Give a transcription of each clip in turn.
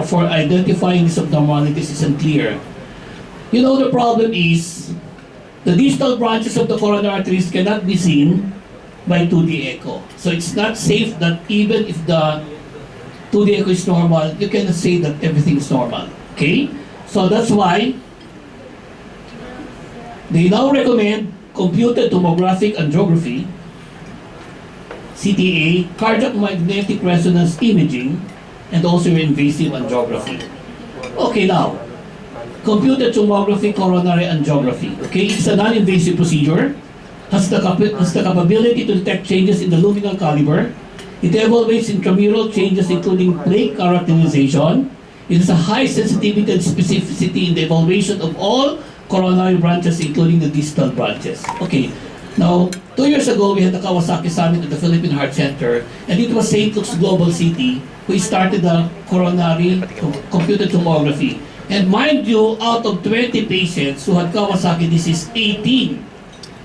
for identifying these abnormalities isn't clear. You know, the problem is the distal branches of the coronary arteries cannot be seen by 2D echo. So it's not safe that even if the 2D echo is normal, you cannot say that everything is normal. Okay? So that's why they now recommend computed tomographic angiography, CTA, cardiac magnetic resonance imaging, and also invasive angiography. Okay, now, computed tomography coronary angiography. Okay, it's a non-invasive procedure, has the capability to detect changes in the luminal caliber. It evaluates intramural changes including plaque characterization. It has a high sensitivity and specificity in the evaluation of all coronary branches, including the distal branches. Okay, now, 2 years ago, we had the Kawasaki Summit at the Philippine Heart Center, and it was St. Luke's Global City who started the coronary computed tomography. And mind you, out of 20 patients who had Kawasaki disease, 18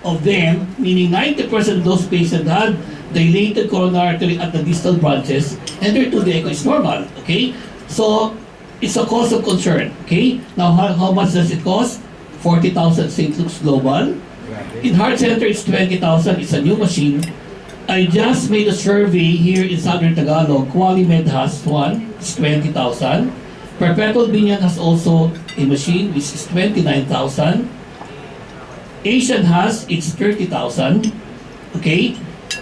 of them, meaning 90% of those patients, had dilated coronary artery at the distal branches, and their 2D echo is normal. Okay, so it's a cause of concern. Okay, now how much does it cost? 40,000 St. Luke's Global. In Heart Center, it's 20,000. It's a new machine. I just made a survey here in Southern Tagalog. QualiMed has one. It's 20,000. Perpetual Binyan has also a machine which is 29,000. Asian has, it's 30,000. Okay?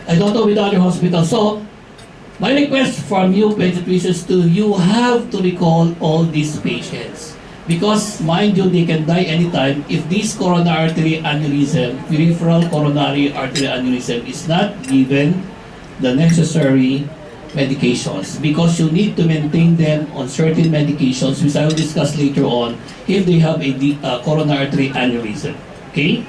I don't know with other hospitals. So, my request from you, pediatricians, you have to recall all these patients. Because, mind you, they can die anytime if this coronary artery aneurysm, peripheral coronary artery aneurysm, is not given the necessary medications. Because you need to maintain them on certain medications, which I will discuss later on, if they have a coronary artery aneurysm. Okay?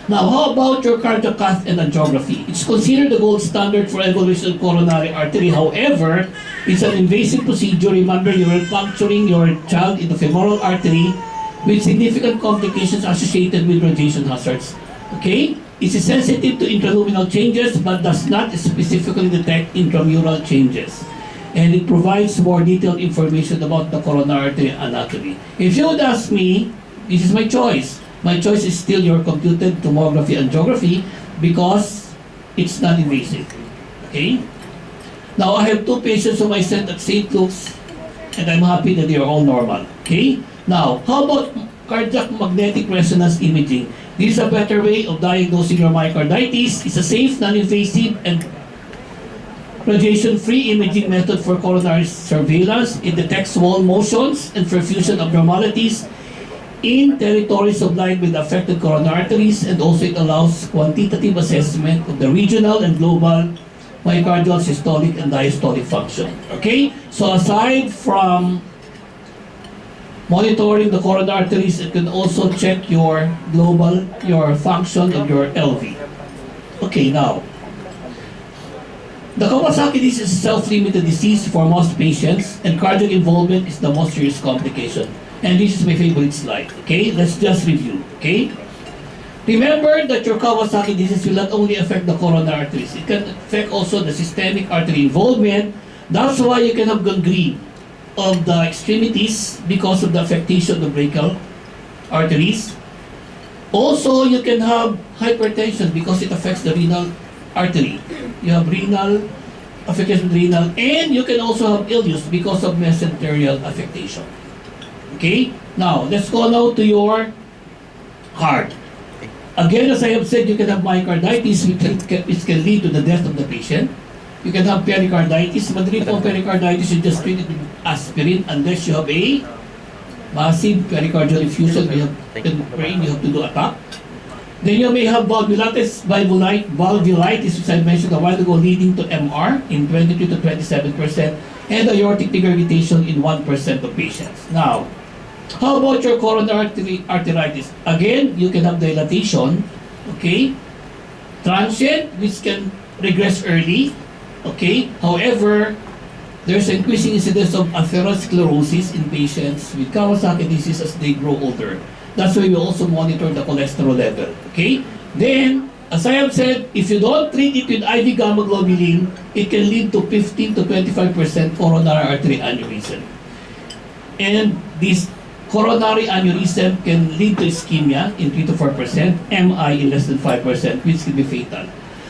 Now, how about your cardiac cath and angiography? It's considered the gold standard for evaluation of coronary artery. However, it's an invasive procedure. Remember, you're puncturing your child in the femoral artery with significant complications associated with radiation hazards. Okay? It is sensitive to intraluminal changes but does not specifically detect intramural changes. And it provides more detailed information about the coronary artery anatomy. If you would ask me, this is my choice. My choice is still your computed tomography angiography because it's non-invasive. Okay? Now, I have 2 patients whom I sent at St. Luke's, and I'm happy that they are all normal. Okay? Now, how about cardiac magnetic resonance imaging? This is a better way of diagnosing your myocarditis. It's a safe, non-invasive, and radiation-free imaging method for coronary surveillance. It detects wall motions and perfusion abnormalities in territories supplied with affected coronary arteries, and also it allows quantitative assessment of the regional and global myocardial systolic and diastolic function. Okay? So aside from monitoring the coronary arteries, it can also check your function of your LV. Okay, now, the Kawasaki disease is a self-limited disease for most patients, and cardiac involvement is the most serious complication. And this is my favorite slide. Okay, let's just review. Okay, remember that your Kawasaki disease will not only affect the coronary arteries, it can affect also the systemic artery involvement. That's why you can have gangrene of the extremities because of the affectation of the brachial arteries. Also, you can have hypertension because it affects the renal artery. You have renal affectation, renal, and you can also have ileus because of mesenterial affectation. Okay, now let's go now to your heart. Again, as I have said, you can have myocarditis which can lead to the death of the patient. You can have pericarditis. Madali po pericarditis, you just treat it with aspirin unless you have a massive pericardial effusion. You have in brain, you have to do a TAP. Then you may have valvulitis, which I mentioned a while ago, leading to MR in 23 to 27%, and aortic regurgitation in 1% of patients. Now, how about your coronary arteritis? Again, you can have dilatation, okay? Transient, which can regress early, okay? However, there's increasing incidence of atherosclerosis in patients with Kawasaki disease as they grow older. That's why we also monitor the cholesterol level, okay? Then, As I have said, if you don't treat it with IV gamma globulin, it can lead to 15 to 25% coronary artery aneurysm. And this coronary aneurysm can lead to ischemia in 3 to 4%, MI in less than 5%, which can be fatal.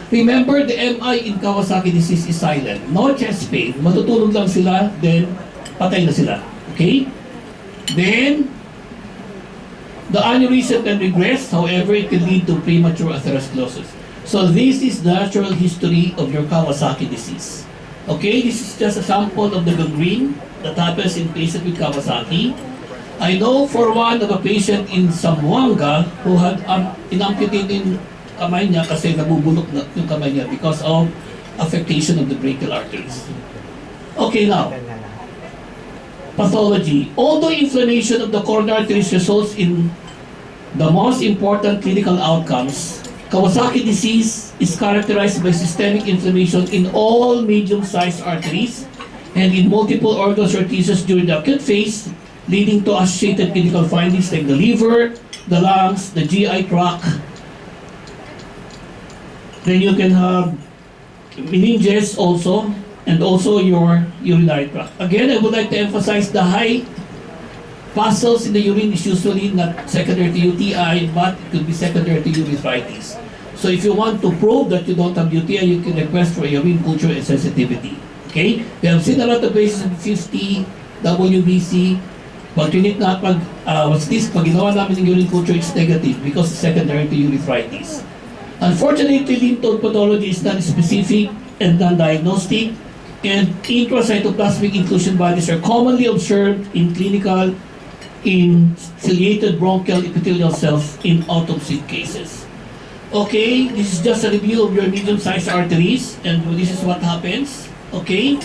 Remember, the MI in Kawasaki disease is silent. No chest pain. Matutulog lang sila, then patay na sila. Okay? Then, the aneurysm can regress, however, it can lead to premature atherosclerosis. So this is the natural history of your Kawasaki disease. Okay, this is just a sample of the gangrene that happens in patients with Kawasaki. I know for one of a patient in Zamboanga who had inamputated kamay niya kasi nabubulok na yung kamay niya because of affectation of the brachial arteries. Okay, now, pathology. Although inflammation of the coronary arteries results in the most important clinical outcomes, Kawasaki disease is characterized by systemic inflammation in all medium-sized arteries and in multiple organs or tissues during the acute phase, leading to associated clinical findings like the liver, the lungs, the GI tract. Then you can have meninges also, and also your urinary tract. Again, I would like to emphasize the high pustules in the urine is usually not secondary to UTI, but it could be secondary to urethritis. So if you want to prove that you don't have UTI, you can request for a urine culture and sensitivity. Okay? We have seen a lot of cases of 50, WBC, but you need not pag ginawa namin ng urine culture, it's negative because it's secondary to urethritis. Unfortunately, lymph node pathology is non-specific and non-diagnostic, and intracytoplasmic inclusion bodies are commonly observed in clinical in ciliated bronchial epithelial cells in autopsy cases. Okay, this is just a review of your medium-sized arteries, and this is what happens. Okay,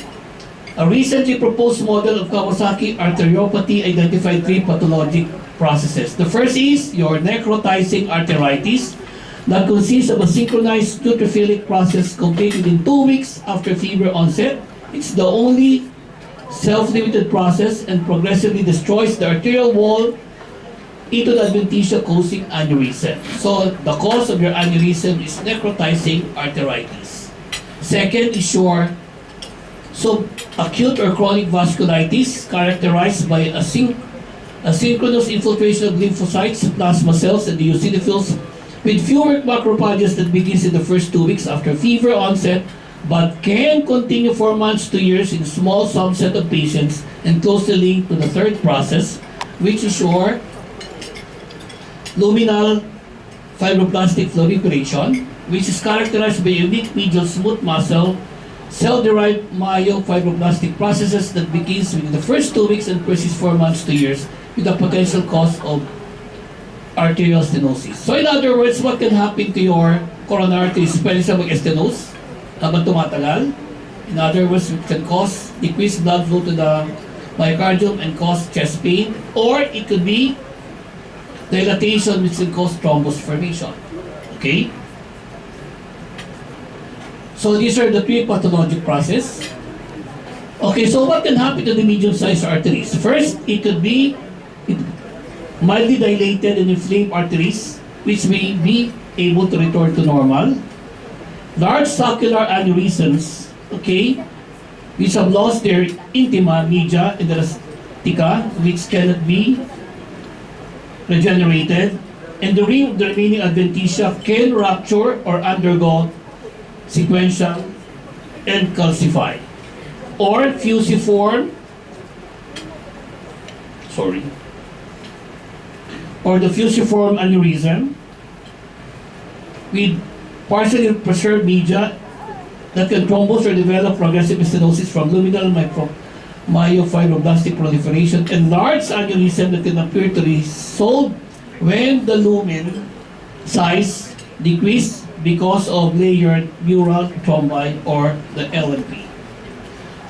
a recently proposed model of Kawasaki arteriopathy identified 3 pathologic processes. The first is your necrotizing arteritis that consists of a synchronized neutrophilic process completed in 2 weeks after fever onset. It's the only self-limited process and progressively destroys the arterial wall into the adventitia causing aneurysm. So the cause of your aneurysm is necrotizing arteritis. Second is your acute or chronic vasculitis characterized by a synchronous infiltration of lymphocytes, plasma cells, and the eosinophils with fewer macrophages that begins in the first 2 weeks after fever onset but can continue for months to years in a small subset of patients and closely linked to the third process, which is your luminal fibroblastic proliferation, which is characterized by unique medial smooth muscle, cell-derived myofibroblastic processes that begins within the first 2 weeks and persists for months to years with a potential cause of arterial stenosis. So in other words, what can happen to your coronary arteries? Pwede siya mag-stenose habang tumatagal. In other words, it can cause decreased blood flow to the myocardium and cause chest pain, or it could be dilatation which can cause thrombus formation. Okay? So these are the 3 pathologic processes. Okay, so what can happen to the medium-sized arteries? First, it could be mildly dilated and inflamed arteries, which may be able to return to normal. Large saccular aneurysms, okay, which have lost their intima, media, and elastica, which cannot be regenerated, and the remaining adventitia can rupture or undergo sequential and calcify, or fusiform, or the fusiform aneurysm with partially preserved media that can thrombose or develop progressive stenosis from luminal myofibroblastic proliferation, and large aneurysm that can appear to resolve when the lumen size decrease because of layered mural thrombi or the LMP.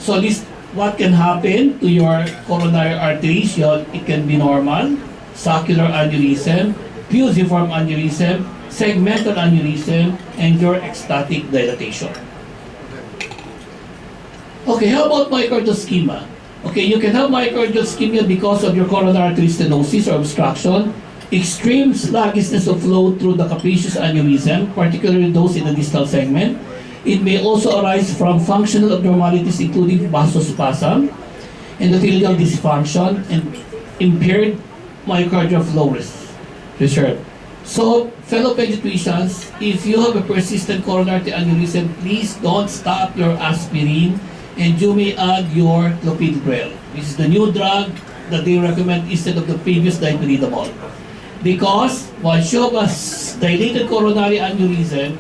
So this what can happen to your coronary arteries. It can be normal, saccular aneurysm, fusiform aneurysm, segmental aneurysm, and your ecstatic dilatation. Okay, how about myocardial ischemia? Okay, you can have myocardial ischemia because of your coronary artery stenosis or obstruction, extreme sluggishness of flow through the capacious aneurysm, particularly those in the distal segment. It may also arise from functional abnormalities including vasospasm, endothelial dysfunction, and impaired myocardial flow reserve. So, fellow pediatricians, if you have a persistent coronary aneurysm, please don't stop your aspirin and you may add your clopidogrel. This is the new drug that they recommend instead of the previous dipyridamole. Because once you have a dilated coronary aneurysm,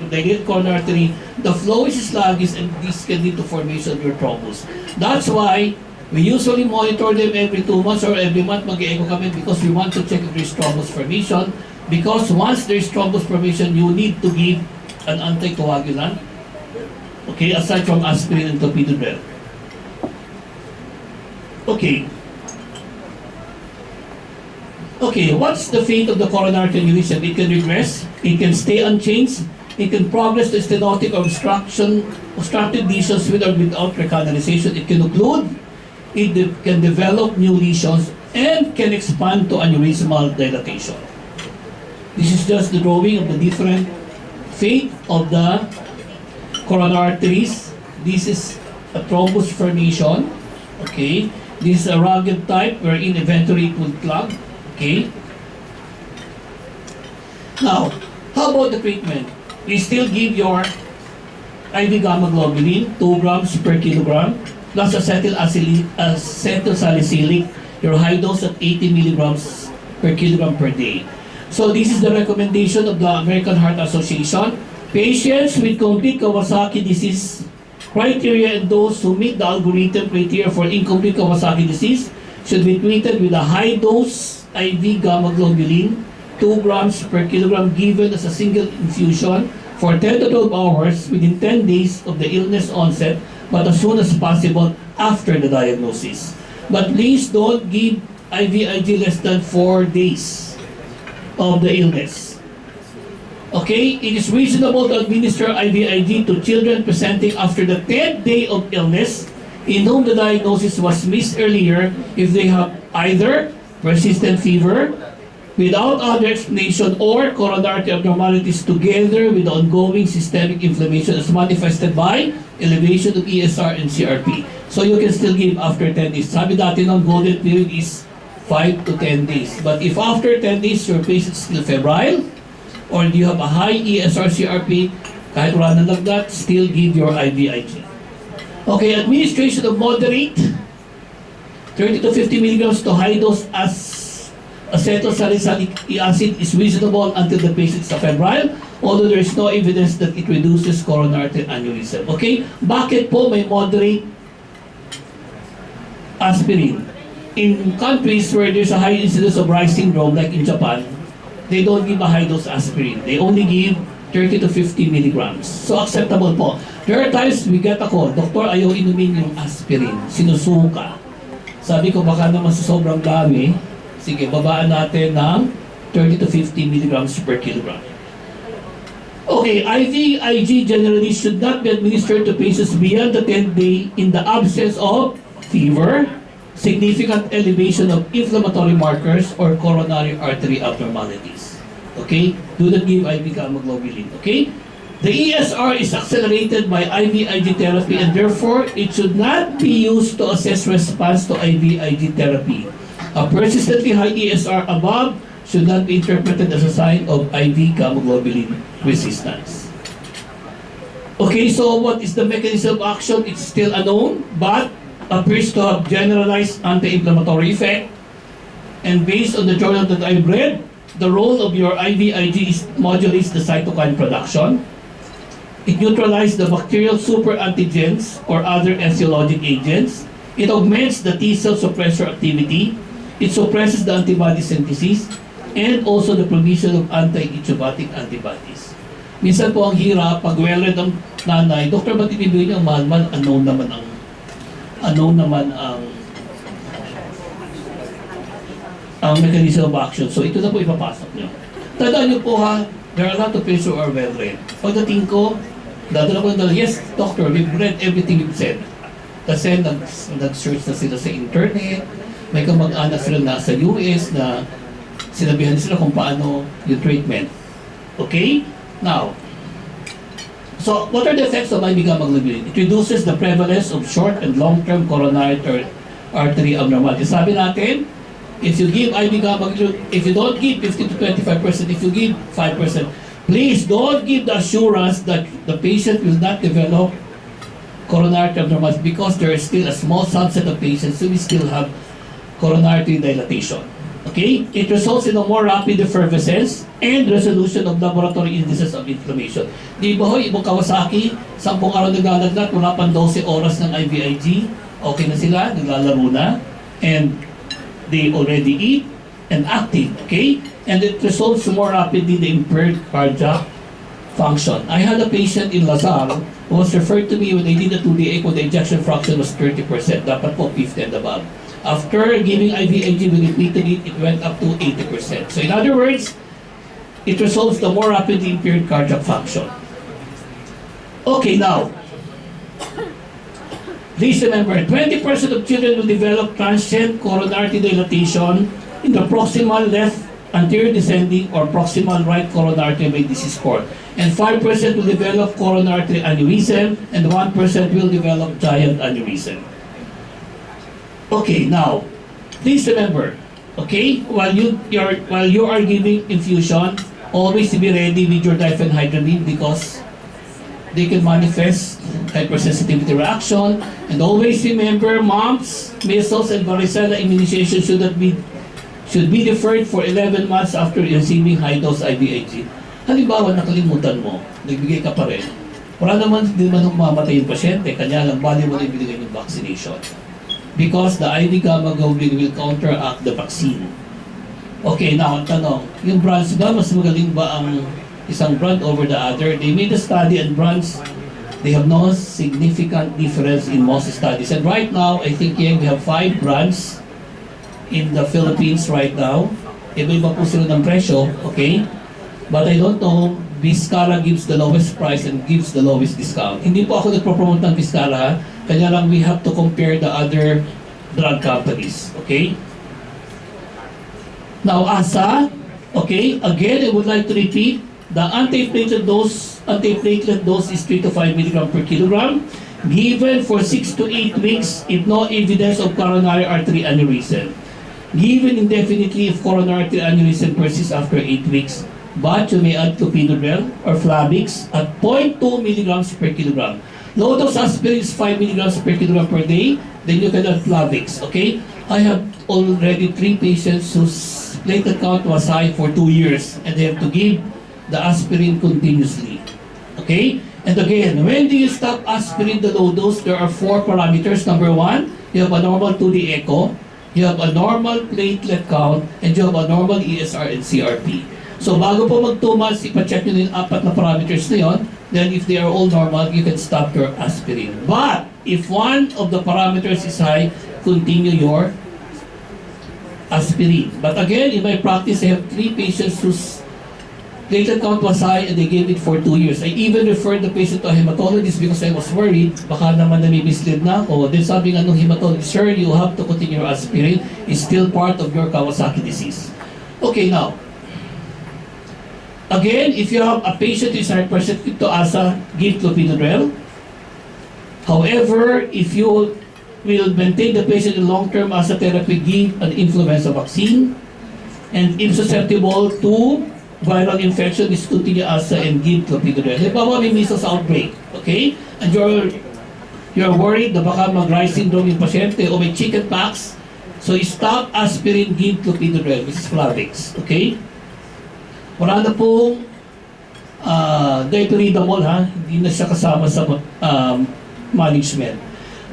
dilated coronary artery, the flow is sluggish and this can lead to formation of your thrombus. That's why we usually monitor them every 2 months or every month mag-echo kami because we want to check if there's thrombus formation. Because once there's thrombus formation, you need to give an anticoagulant, okay, aside from aspirin and clopidogrel. Okay. Okay, what's the fate of the coronary aneurysm? It can regress, it can stay unchanged, it can progress to stenotic obstructive lesions with or without recanalization. It can occlude, it can develop new lesions, and can expand to aneurysmal dilatation. This is just the drawing of the different fate of the coronary arteries. This is a thrombus formation, okay? This is a rugged type wherein eventually it will clog. Okay. Now, how about the treatment? We still give your IV gamma globulin, 2 grams per kilogram, plus acetylsalicylic, your high dose at 80 milligrams per kilogram per day. So this is the recommendation of the American Heart Association. Patients with complete Kawasaki disease criteria and those who meet the algorithm criteria for incomplete Kawasaki disease should be treated with a high dose IV gamma globulin, 2 grams per kilogram given as a single infusion for 10 to 12 hours within 10 days of the illness onset, but as soon as possible after the diagnosis. But please don't give IVIG less than 4 days of the illness. Okay, it is reasonable to administer IVIG to children presenting after the 10th day of illness in whom the diagnosis was missed earlier if they have either persistent fever without other explanation or coronary abnormalities together with ongoing systemic inflammation as manifested by elevation of ESR and CRP. So you can still give after 10 days. Sabi dati ng golden period is 5 to 10 days. But if after 10 days your patient is still febrile or you have a high ESR CRP, kahit wala na lagdat, still give your IVIG. Okay, administration of moderate 30 to 50 milligrams to high dose as acetylsalicylic acid is reasonable until the patient is febrile, although there is no evidence that it reduces coronary aneurysm. Okay? Bakit po may moderate aspirin? In countries where there's a high incidence of Reye's syndrome, like in Japan, they don't give a high dose aspirin. They only give 30 to 50 milligrams. So acceptable po. There are times we get ako, doktor, ayaw inumin yung aspirin. Sinusuka. Sabi ko baka naman sa sobrang dami, sige, babaan natin ng 30 to 50 milligrams per kilogram. Okay, IVIG generally should not be administered to patients beyond the 10th day in the absence of fever, significant elevation of inflammatory markers, or coronary artery abnormalities. Okay? Do not give IV gamma globulin. Okay? The ESR is accelerated by IVIG therapy and therefore it should not be used to assess response to IVIG therapy. A persistently high ESR above should not be interpreted as a sign of IV gamma globulin resistance. Okay, so what is the mechanism of action? It's still unknown, but appears to have generalized anti-inflammatory effect. And based on the journal that I've read, the role of your IVIG is modulates the cytokine production. It neutralizes the bacterial superantigens or other etiologic agents. It augments the T-cell suppressor activity. It suppresses the antibody synthesis and also the provision of anti-idiopatic antibodies. Minsan po ang hirap, pag well-read ang nanay, Doktor, ba't ibibigay niyo ang mahal-mahal? Unknown naman ang mechanism of action. So ito na po ipapasok niyo. Tandaan niyo po ha, there are a lot of patients who are well-read. Pagdating ko, dadala ko na, yes, doctor, we've read everything you've said. Kasi nag-search na sila sa internet, may kamag-anak sila nasa US na sinabihan sila kung paano yung treatment. Okay? Now, so what are the effects of IV gamma globulin? It reduces the prevalence of short and long-term coronary artery abnormalities. Sabi natin, if you give IV gamma globulin, if you don't give 50 to 25%, if you give 5%, please don't give the assurance that the patient will not develop coronary abnormalities because there is still a small subset of patients who will still have coronary dilatation. Okay? It results in a more rapid effervescence and resolution of laboratory indices of inflammation. Di ba ho, ibang Kawasaki, 10 araw naglalaglat, wala pang 12 oras ng IVIG, okay na sila, naglalaro na, and they already eat and active, okay? And it resolves more rapidly the impaired cardiac function. I had a patient in Lazar who was referred to me when they did a 2D echo, the ejection fraction was 30%, dapat po 50 and above. After giving IVIG, when repeated it went up to 80%. So in other words, it resolves the more rapidly impaired cardiac function. Okay, now, please remember, 20% of children will develop transient coronary dilatation in the proximal left anterior descending or proximal right coronary artery disease core. And 5% will develop coronary artery aneurysm and 1% will develop giant aneurysm. Okay, now, please remember, okay, while you are giving infusion, always be ready with your diphenhydramine because they can manifest hypersensitivity reaction. And always remember, mumps, measles, and varicella immunization should be deferred for 11 months after receiving high-dose IVIG. Halimbawa, nakalimutan mo, nagbigay ka pa rin. Wala naman, hindi naman mamatay yung pasyente, kanya lang bali mo na ibigay yung vaccination. Because the IV gamma globulin will counteract the vaccine. Okay, now, ang tanong, yung brands ba, mas magaling ba ang isang brand over the other? They made a study and brands, they have no significant difference in most studies. And right now, I think we have 5 brands in the Philippines right now. Iba-iba po sila ng presyo, okay? But I don't know, Vizcara gives the lowest price and gives the lowest discount. Hindi po ako nagpropromote ng Vizcara, kanya lang we have to compare the other drug companies, okay? Now, ASA, okay, again, I would like to repeat, the antiplatelet dose is 3 to 5 milligram per kilogram, given for 6 to 8 weeks if no evidence of coronary artery aneurysm. Given indefinitely if coronary artery aneurysm persists after 8 weeks, but you may add clopidogrel or Flavix at 0.2 milligrams per kilogram. Low dose aspirin is 5 milligrams per kilogram per day, then you can add Flavix, okay? I have already 3 patients whose platelet count was high for 2 years and they have to give the aspirin continuously, okay? And again, when do you stop aspirin the low dose? There are 4 parameters. Number 1, you have a normal 2D echo, you have a normal platelet count, and you have a normal ESR and CRP. So bago po mag 2 months, ipacheck nyo yung 4 na parameters na yun, then if they are all normal, you can stop your aspirin. But if one of the parameters is high, continue your aspirin. But again, in my practice, I have 3 patients whose platelet count was high and they gave it for 2 years. I even referred the patient to a hematologist because I was worried, baka naman nami-mislead na ako. Then sabi nga nung hematologist, sir, you have to continue your aspirin. It's still part of your Kawasaki disease. Okay, now, again, if you have a patient who is hypersensitive to ASA, give clopidogrel. However, if you will maintain the patient in long-term ASA therapy, give an influenza vaccine. And if susceptible to viral infection, discontinue ASA and give clopidogrel. Halimbawa, may measles outbreak, okay? And you're worried na baka mag-Reye syndrome yung pasyente o may chickenpox, so stop aspirin, give clopidogrel, which is Flavix, okay? Wala na pong dipyridamol, ha? Hindi na siya kasama sa management.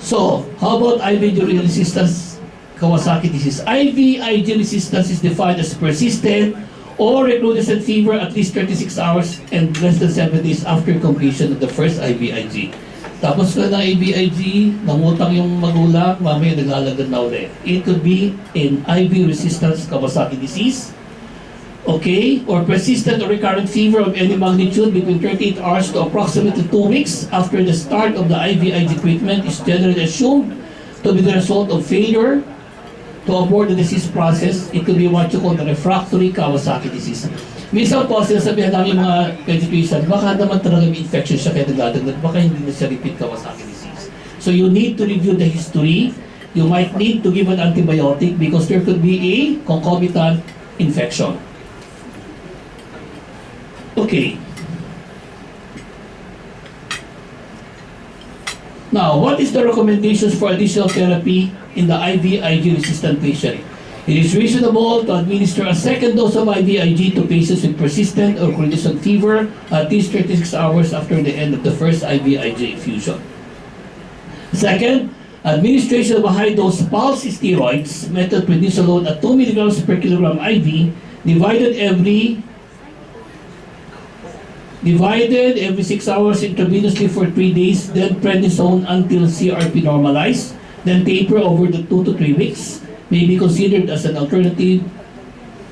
So, how about IVIG resistance Kawasaki disease? IVIG resistance is defined as persistent or recrudescent fever at least 36 hours and less than 7 days after completion of the first IVIG. Tapos ka na IVIG, namutang yung magulang, mamaya naglalagad na ulit. It could be an IV resistance Kawasaki disease, okay, or persistent or recurrent fever of any magnitude between 38 hours to approximately 2 weeks after the start of the IVIG treatment is generally assumed to be the result of failure to abort the disease process. It could be what you call the refractory Kawasaki disease. Minsan po, sinasabihan namin mga pediatrician, baka naman talaga may infection siya kaya nagdadagdag, baka hindi na siya repeat Kawasaki disease. So you need to review the history. You might need to give an antibiotic because there could be a concomitant infection. Okay. Now, what is the recommendations for additional therapy in the IVIG resistant patient? It is reasonable to administer a second dose of IVIG to patients with persistent or recrudescent fever at least 36 hours after the end of the first IVIG infusion. Second, administration of a high-dose pulse steroids, methylprednisolone at 2 mg per kilogram IV, divided every 6 hours intravenously for 3 days, then prednisone until CRP normalized, then taper over the 2 to 3 weeks, may be considered as an alternative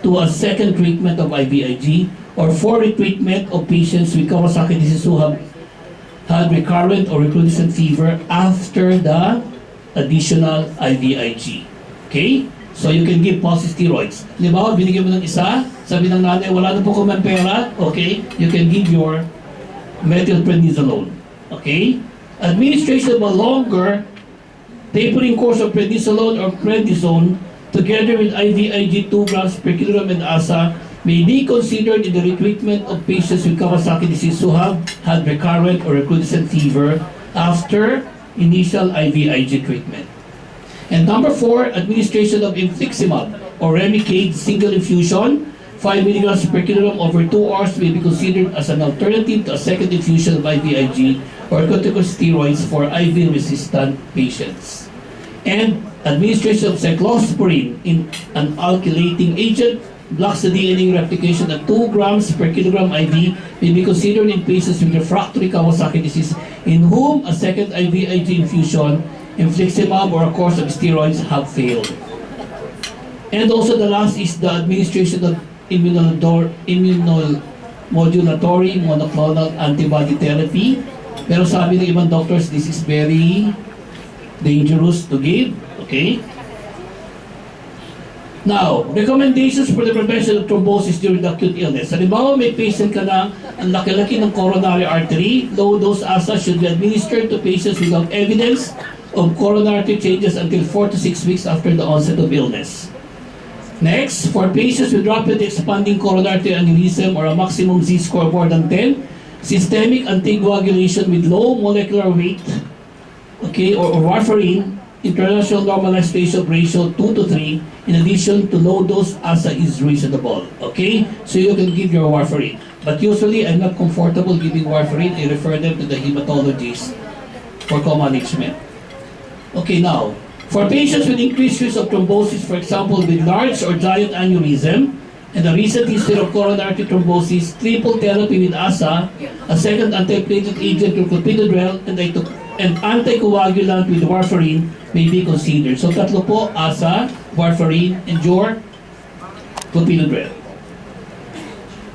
to a second treatment of IVIG or for retreatment of patients with Kawasaki disease who have had recurrent or recrudescent fever after the additional IVIG. Okay? So you can give pulse steroids. Halimbawa, binigyan mo ng isa, sabi ng nanay, wala na po kung pera, okay? You can give your methylprednisolone. Okay? Administration of a longer tapering course of prednisolone or prednisone together with IVIG 2 grams per kilogram and ASA may be considered in the retreatment of patients with Kawasaki disease who have had recurrent or recrudescent fever after initial IVIG treatment. And number 4, administration of infliximab or Remicade single infusion, 5 mg per kilogram over 2 hours may be considered as an alternative to a second infusion of IVIG or corticosteroids for IV-resistant patients. And administration of cyclosporine in an alkylating agent blocks the DNA replication at 2 grams per kilogram IV may be considered in patients with refractory Kawasaki disease in whom a second IVIG infusion, infliximab or a course of steroids have failed. And also the last is the administration of immunomodulatory monoclonal antibody therapy. Pero sabi ng ibang doctors, this is very dangerous to give. Okay? Now, recommendations for the prevention of thrombosis during the acute illness. Halimbawa, may patient ka na ang laki-laki ng coronary artery, low-dose ASA should be administered to patients without evidence of coronary artery changes until 4 to 6 weeks after the onset of illness. Next, for patients with rapidly expanding coronary artery aneurysm or a maximum Z-score more than 10, systemic anticoagulation with low molecular weight, okay, or warfarin, international normalized ratio 2 to 3, in addition to low-dose ASA is reasonable. Okay? So you can give your warfarin. But usually, I'm not comfortable giving warfarin. I refer them to the hematologist for co-management. Okay, now, for patients with increased risk of thrombosis, for example, with large or giant aneurysm, and a recent history of coronary artery thrombosis, triple therapy with ASA, a second antiplatelet agent with clopidogrel, and anticoagulant with warfarin may be considered. So tatlo po, ASA, warfarin, and your clopidogrel.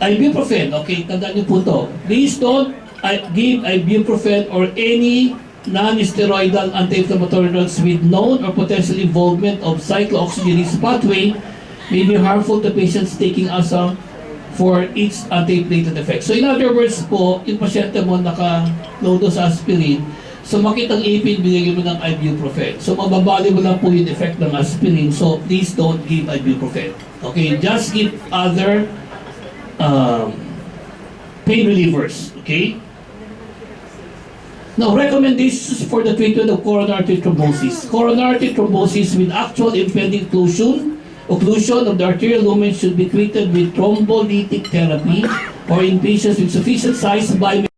Ibuprofen, okay, tandaan niyo po to. Please don't give ibuprofen or any non-steroidal anti-inflammatory drugs with known or potential involvement of cyclooxygenase pathway may be harmful to patients taking ASA for its antiplatelet effect. So in other words po, yung pasyente mo naka-low-dose aspirin, so makitang ipin, binigyan mo ng ibuprofen. So mababali mo lang po yung effect ng aspirin. So please don't give ibuprofen. Okay, just give other pain relievers. Okay? Now, recommendations for the treatment of coronary artery thrombosis. Coronary artery thrombosis with actual impending occlusion of the arterial lumen should be treated with thrombolytic therapy or in patients with sufficient size by